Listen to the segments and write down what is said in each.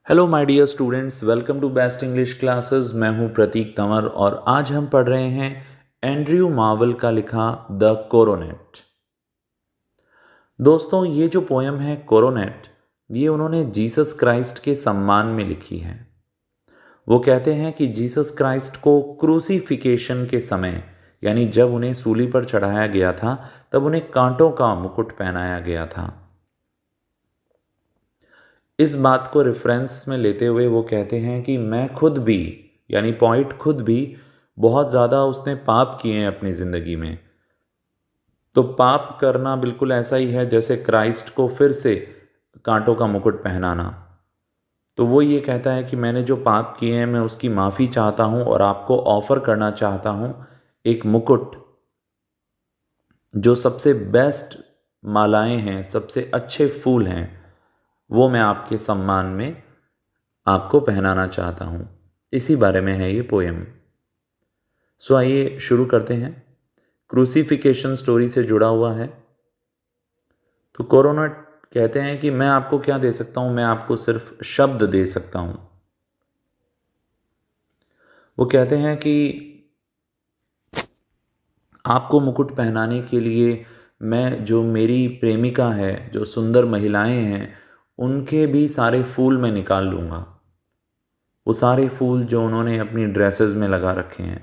Hello my dear students, welcome to best English classes. मैं हूं प्रतीक तंवर और आज हम पढ़ रहे हैं एंड्रयू मार्वल का लिखा द कोरोनेट। दोस्तों, ये जो पोयम है कोरोनेट, ये उन्होंने जीसस क्राइस्ट के सम्मान में लिखी है। वो कहते हैं कि जीसस क्राइस्ट को क्रूसीफिकेशन के समय, यानी जब उन्हें सूली पर चढ़ाया गया था, तब उन्हें कांटों का मुकुट पहनाया गया था। इस बात को रेफरेंस में लेते हुए वो कहते हैं कि मैं खुद भी, यानी पॉइंट खुद भी, बहुत ज़्यादा उसने पाप किए हैं अपनी ज़िंदगी में। तो पाप करना बिल्कुल ऐसा ही है जैसे क्राइस्ट को फिर से कांटों का मुकुट पहनाना। तो वो ये कहता है कि मैंने जो पाप किए हैं मैं उसकी माफ़ी चाहता हूँ और आपको ऑफ़र करना चाहता हूँ एक मुकुट, जो सबसे बेस्ट मालाएं हैं, सबसे अच्छे फूल हैं, वो मैं आपके सम्मान में आपको पहनाना चाहता हूँ। इसी बारे में है ये पोएम। सो आइए शुरू करते हैं। क्रूसीफिकेशन स्टोरी से जुड़ा हुआ है। तो कोरोनेट कहते हैं कि मैं आपको क्या दे सकता हूँ, मैं आपको सिर्फ शब्द दे सकता हूँ। वो कहते हैं कि आपको मुकुट पहनाने के लिए मैं, जो मेरी प्रेमिका है, जो सुंदर महिलाएं हैं, उनके भी सारे फूल मैं निकाल लूँगा। वो सारे फूल जो उन्होंने अपनी ड्रेसेस में लगा रखे हैं।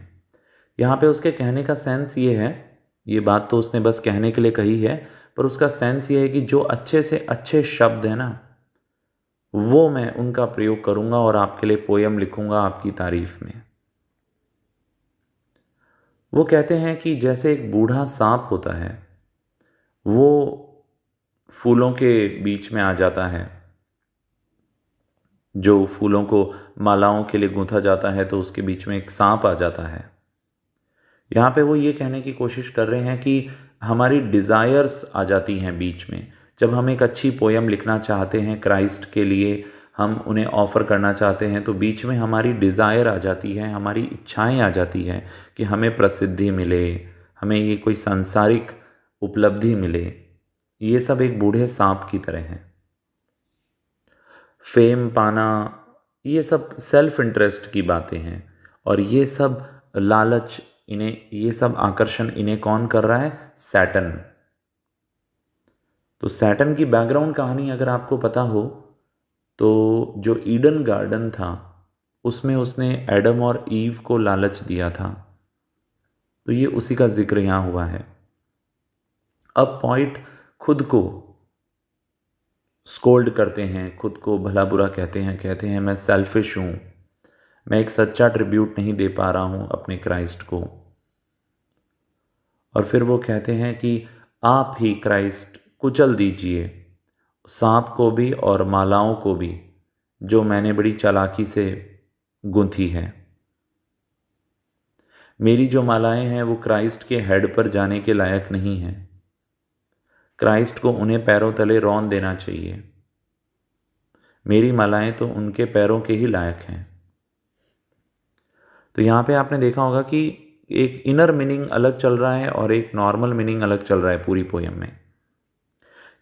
यहाँ पे उसके कहने का सेंस ये है, ये बात तो उसने बस कहने के लिए कही है, पर उसका सेंस ये है कि जो अच्छे से अच्छे शब्द हैं ना, वो मैं उनका प्रयोग करूँगा और आपके लिए पोयम लिखूँगा आपकी तारीफ में। वो कहते हैं कि जैसे एक बूढ़ा सांप होता है, वो फूलों के बीच में आ जाता है। जो फूलों को मालाओं के लिए गूंथा जाता है तो उसके बीच में एक सांप आ जाता है। यहाँ पे वो ये कहने की कोशिश कर रहे हैं कि हमारी डिज़ायर्स आ जाती हैं बीच में। जब हम एक अच्छी पोयम लिखना चाहते हैं क्राइस्ट के लिए, हम उन्हें ऑफ़र करना चाहते हैं, तो बीच में हमारी डिज़ायर आ जाती है, हमारी इच्छाएं आ जाती हैं कि हमें प्रसिद्धि मिले, हमें ये कोई सांसारिक उपलब्धि मिले। ये सब एक बूढ़े सांप की तरह हैं। फेम पाना, ये सब सेल्फ इंटरेस्ट की बातें हैं, और ये सब लालच, इन्हें, ये सब आकर्षण इन्हें कौन कर रहा है? सैटन। तो सैटन की बैकग्राउंड कहानी अगर आपको पता हो, तो जो ईडन गार्डन था उसमें उसने एडम और ईव को लालच दिया था। तो ये उसी का जिक्र यहाँ हुआ है। अब पॉइंट खुद को स्कोल्ड करते हैं, खुद को भला बुरा कहते हैं मैं सेल्फिश हूँ, मैं एक सच्चा ट्रिब्यूट नहीं दे पा रहा हूँ अपने क्राइस्ट को। और फिर वो कहते हैं कि आप ही क्राइस्ट कुचल दीजिए सांप को भी और मालाओं को भी, जो मैंने बड़ी चालाकी से गूंथी है। मेरी जो मालाएं हैं वो क्राइस्ट के हेड पर जाने के लायक नहीं हैं। क्राइस्ट को उन्हें पैरों तले रौंद देना चाहिए। मेरी मालाएं तो उनके पैरों के ही लायक हैं। तो यहाँ पे आपने देखा होगा कि एक इनर मीनिंग अलग चल रहा है और एक नॉर्मल मीनिंग अलग चल रहा है पूरी पोयम में।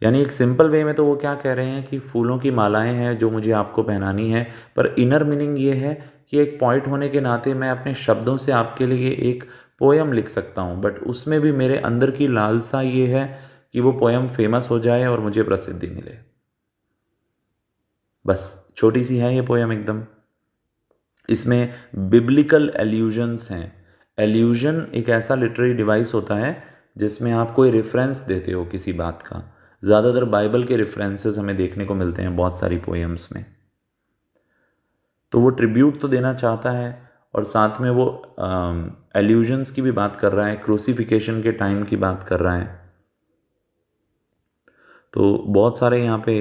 यानी एक सिंपल वे में तो वो क्या कह रहे हैं कि फूलों की मालाएं हैं जो मुझे आपको पहनानी है, पर इनर मीनिंग ये है कि एक पॉइंट होने के नाते मैं अपने शब्दों से आपके लिए एक पोयम लिख सकता हूँ, बट उसमें भी मेरे अंदर की लालसा ये है कि वो पोयम फेमस हो जाए और मुझे प्रसिद्धि मिले। बस छोटी सी है ये पोयम एकदम। इसमें बिब्लिकल एल्यूजन्स हैं। एल्यूजन एक ऐसा लिटरेरी डिवाइस होता है जिसमें आप कोई रेफरेंस देते हो किसी बात का। ज़्यादातर बाइबल के रेफरेंसेस हमें देखने को मिलते हैं बहुत सारी पोएम्स में। तो वो ट्रिब्यूट तो देना चाहता है और साथ में वो एल्यूजन्स की भी बात कर रहा है, क्रूसीफिकेशन के टाइम की बात कर रहा है। तो बहुत सारे यहाँ पे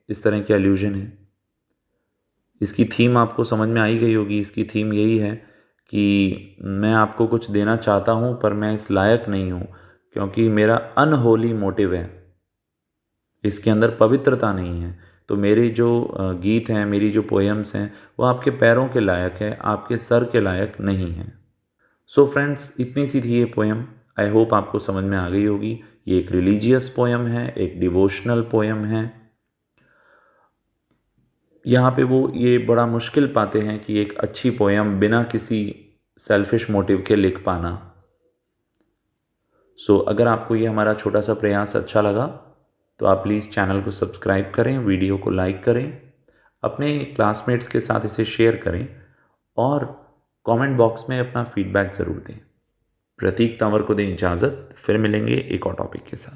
इस तरह के एल्यूजन हैं। इसकी थीम आपको समझ में आई गई होगी। इसकी थीम यही है कि मैं आपको कुछ देना चाहता हूँ पर मैं इस लायक नहीं हूँ, क्योंकि मेरा अनहोली मोटिव है, इसके अंदर पवित्रता नहीं है। तो मेरे जो गीत हैं, मेरी जो पोएम्स हैं, वो आपके पैरों के लायक है, आपके सर के लायक नहीं हैं। सो फ्रेंड्स, इतनी सी थी ये पोएम। आई होप आपको समझ में आ गई होगी। ये एक रिलीजियस पोएम है, एक डिवोशनल पोएम है। यहाँ पे वो ये बड़ा मुश्किल पाते हैं कि एक अच्छी पोयम बिना किसी सेल्फिश मोटिव के लिख पाना। सो अगर आपको ये हमारा छोटा सा प्रयास अच्छा लगा तो आप प्लीज़ चैनल को सब्सक्राइब करें, वीडियो को लाइक करें, अपने क्लासमेट्स के साथ इसे शेयर करें और कमेंट बॉक्स में अपना फीडबैक ज़रूर दें। प्रतीक तंवर को दें इजाज़त, फिर मिलेंगे एक और टॉपिक के साथ।